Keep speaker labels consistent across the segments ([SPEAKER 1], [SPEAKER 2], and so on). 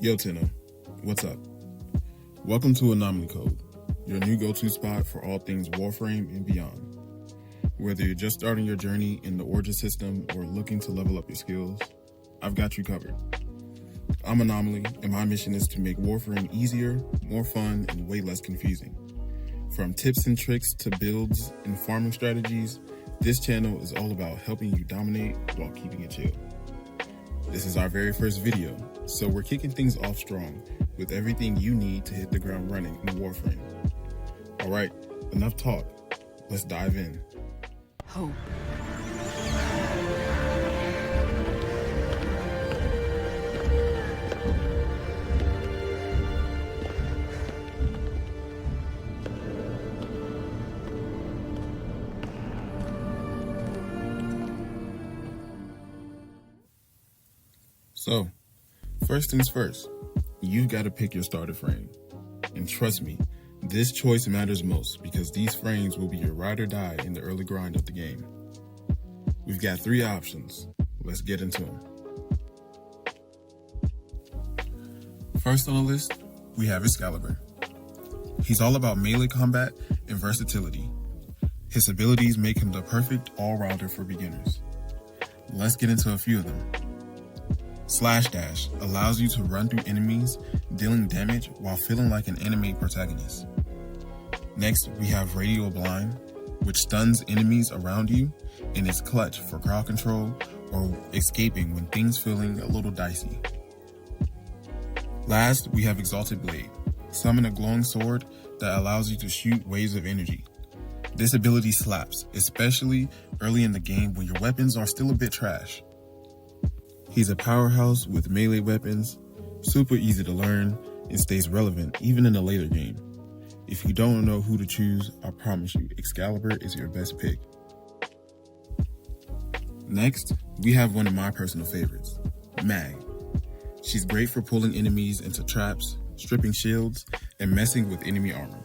[SPEAKER 1] Yo Tenno, what's up? Welcome to Anomaly Code, your new go-to spot for all things Warframe and beyond. Whether you're just starting your journey in the Origin system or looking to level up your skills, I've got you covered. I'm Anomaly, and my mission is to make Warframe easier, more fun, and way less confusing. From tips and tricks to builds and farming strategies, this channel is all about helping you dominate while keeping it chill. This is our very first video, so we're kicking things off strong with everything you need to hit the ground running in Warframe. Alright, enough talk. Let's dive in.
[SPEAKER 2] Hope.
[SPEAKER 1] So, first things first, you've got to pick your starter frame. And trust me, this choice matters most because these frames will be your ride or die in the early grind of the game. We've got 3 options. Let's get into them. First on the list, we have Excalibur. He's all about melee combat and versatility. His abilities make him the perfect all-rounder for beginners. Let's get into a few of them. Slash Dash allows you to run through enemies, dealing damage while feeling like an anime protagonist. Next, we have Radial Blind, which stuns enemies around you and is clutch for crowd control or escaping when things feeling a little dicey. Last, we have Exalted Blade. Summon a glowing sword that allows you to shoot waves of energy. This ability slaps, especially early in the game when your weapons are still a bit trash. He's a powerhouse with melee weapons, super easy to learn, and stays relevant even in a later game. If you don't know who to choose, I promise you, Excalibur is your best pick. Next, we have one of my personal favorites, Mag. She's great for pulling enemies into traps, stripping shields, and messing with enemy armor.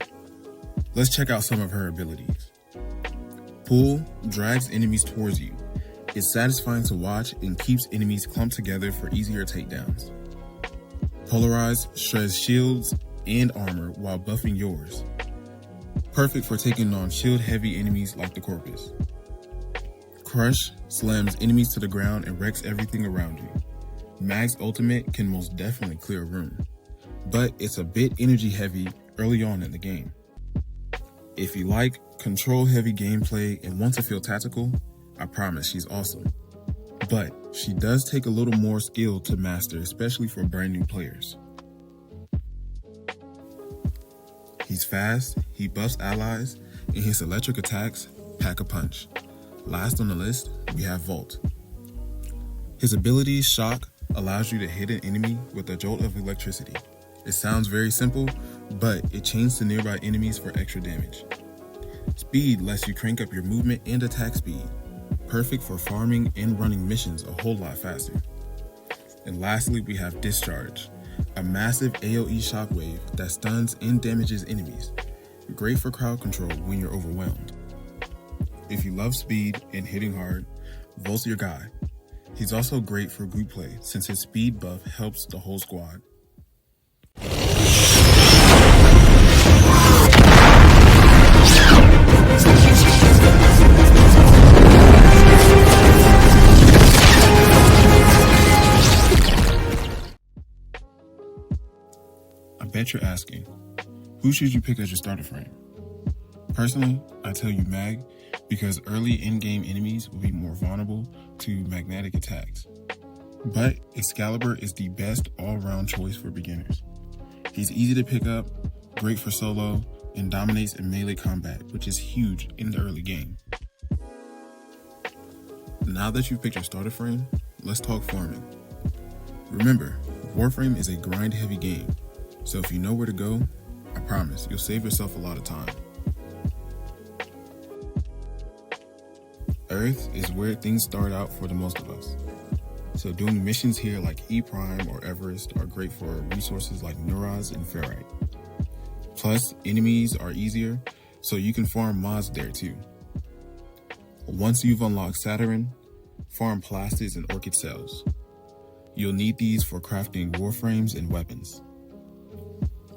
[SPEAKER 1] Let's check out some of her abilities. Pull drags enemies towards you. It's satisfying to watch and keeps enemies clumped together for easier takedowns. Polarize shreds shields and armor while buffing yours. Perfect for taking on shield-heavy enemies like the Corpus. Crush slams enemies to the ground and wrecks everything around you. Mag's ultimate can most definitely clear a room, but it's a bit energy-heavy early on in the game. If you like control-heavy gameplay and want to feel tactical, I promise she's awesome. But she does take a little more skill to master, especially for brand new players. He's fast, he buffs allies, and his electric attacks pack a punch. Last on the list, we have Volt. His ability Shock allows you to hit an enemy with a jolt of electricity. It sounds very simple, but it chains to nearby enemies for extra damage. Speed lets you crank up your movement and attack speed. Perfect for farming and running missions a whole lot faster. And lastly, we have Discharge, a massive AoE shockwave that stuns and damages enemies. Great for crowd control when you're overwhelmed. If you love speed and hitting hard, Volt's your guy. He's also great for group play since his speed buff helps the whole squad. I bet you're asking, who should you pick as your starter frame? Personally, I tell you Mag because early in-game enemies will be more vulnerable to magnetic attacks. But Excalibur is the best all-round choice for beginners. He's easy to pick up, great for solo, and dominates in melee combat, which is huge in the early game. Now that you've picked your starter frame, let's talk farming. Remember, Warframe is a grind-heavy game, so if you know where to go, I promise you'll save yourself a lot of time. Earth is where things start out for the most of us. So doing missions here like E Prime or Everest are great for resources like Neuros and Ferrite. Plus, enemies are easier, so you can farm mods there too. Once you've unlocked Saturn, farm plastids and orchid cells. You'll need these for crafting warframes and weapons.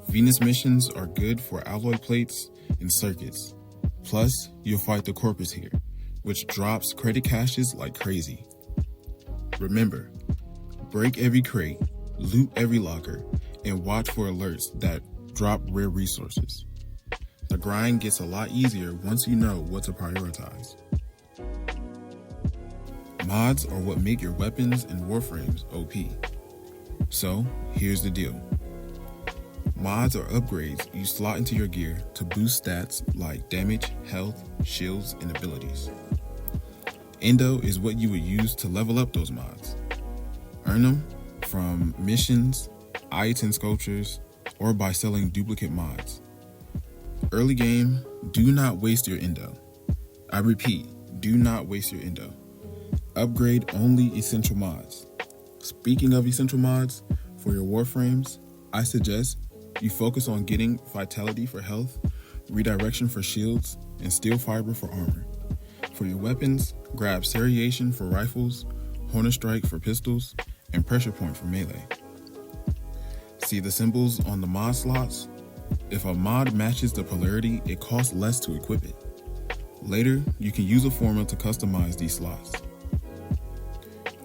[SPEAKER 1] Venus missions are good for alloy plates and circuits. Plus, you'll fight the Corpus here, which drops credit caches like crazy. Remember, break every crate, loot every locker, and watch for alerts that drop rare resources. The grind gets a lot easier once you know what to prioritize. Mods are what make your weapons and warframes OP. So, here's the deal. Mods are upgrades you slot into your gear to boost stats like damage, health, shields, and abilities. Endo is what you would use to level up those mods. Earn them from missions, item sculptures, or by selling duplicate mods. Early game, do not waste your Endo. I repeat, do not waste your Endo. Upgrade only essential mods. Speaking of essential mods, for your warframes, I suggest you focus on getting Vitality for health, Redirection for shields, and Steel Fiber for armor. For your weapons, grab Seriation for rifles, Hornet Strike for pistols, and Pressure Point for melee. See the symbols on the mod slots? If a mod matches the polarity, it costs less to equip it. Later, you can use a formula to customize these slots.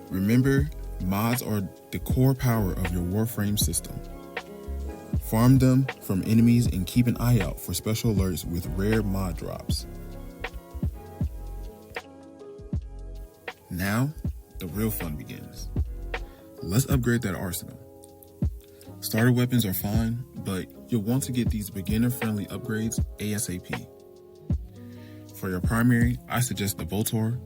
[SPEAKER 1] Remember, mods are the core power of your warframe system. Farm them from enemies and keep an eye out for special alerts with rare mod drops. Now, the real fun begins. Let's upgrade that arsenal. Starter weapons are fine, but you'll want to get these beginner-friendly upgrades ASAP. For your primary, I suggest the Boltor.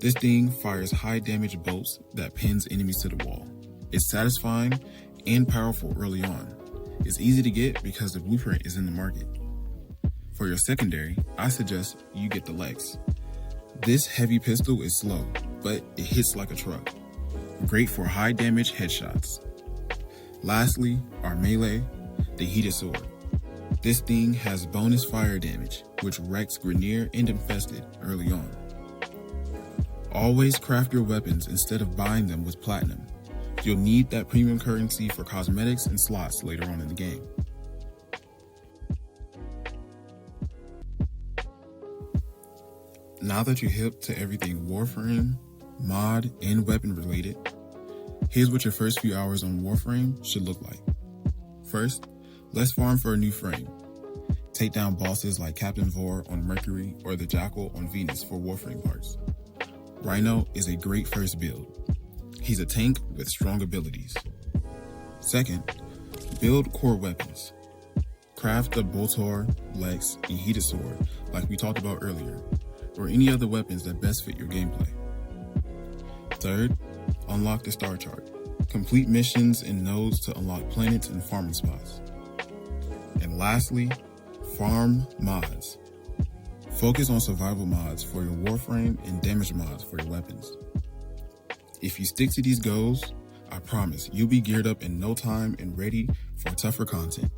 [SPEAKER 1] This thing fires high damage bolts that pins enemies to the wall. It's satisfying and powerful early on. It's easy to get because the blueprint is in the market. For your secondary, I suggest you get the Lex. This heavy pistol is slow, but it hits like a truck. Great for high damage headshots. Lastly, our melee, the Heated Sword. This thing has bonus fire damage, which wrecks Grineer and Infested early on. Always craft your weapons instead of buying them with platinum. You'll need that premium currency for cosmetics and slots later on in the game. Now that you're hip to everything Warframe, mod, and weapon related, here's what your first few hours on Warframe should look like. First, let's farm for a new frame. Take down bosses like Captain Vor on Mercury or the Jackal on Venus for Warframe parts. Rhino is a great first build. He's a tank with strong abilities. Second, build core weapons. Craft the Boltor, Lex, and Heated Sword like we talked about earlier, or any other weapons that best fit your gameplay. Third, unlock the star chart. Complete missions and nodes to unlock planets and farming spots. And lastly, farm mods. Focus on survival mods for your warframe and damage mods for your weapons. If you stick to these goals, I promise you'll be geared up in no time and ready for tougher content.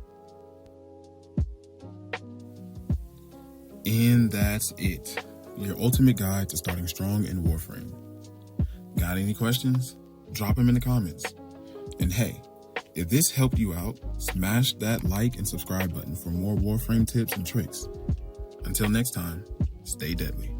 [SPEAKER 1] And that's it. Your ultimate guide to starting strong in Warframe. Got any questions? Drop them in the comments. And hey, if this helped you out, smash that like and subscribe button for more Warframe tips and tricks. Until next time, stay deadly.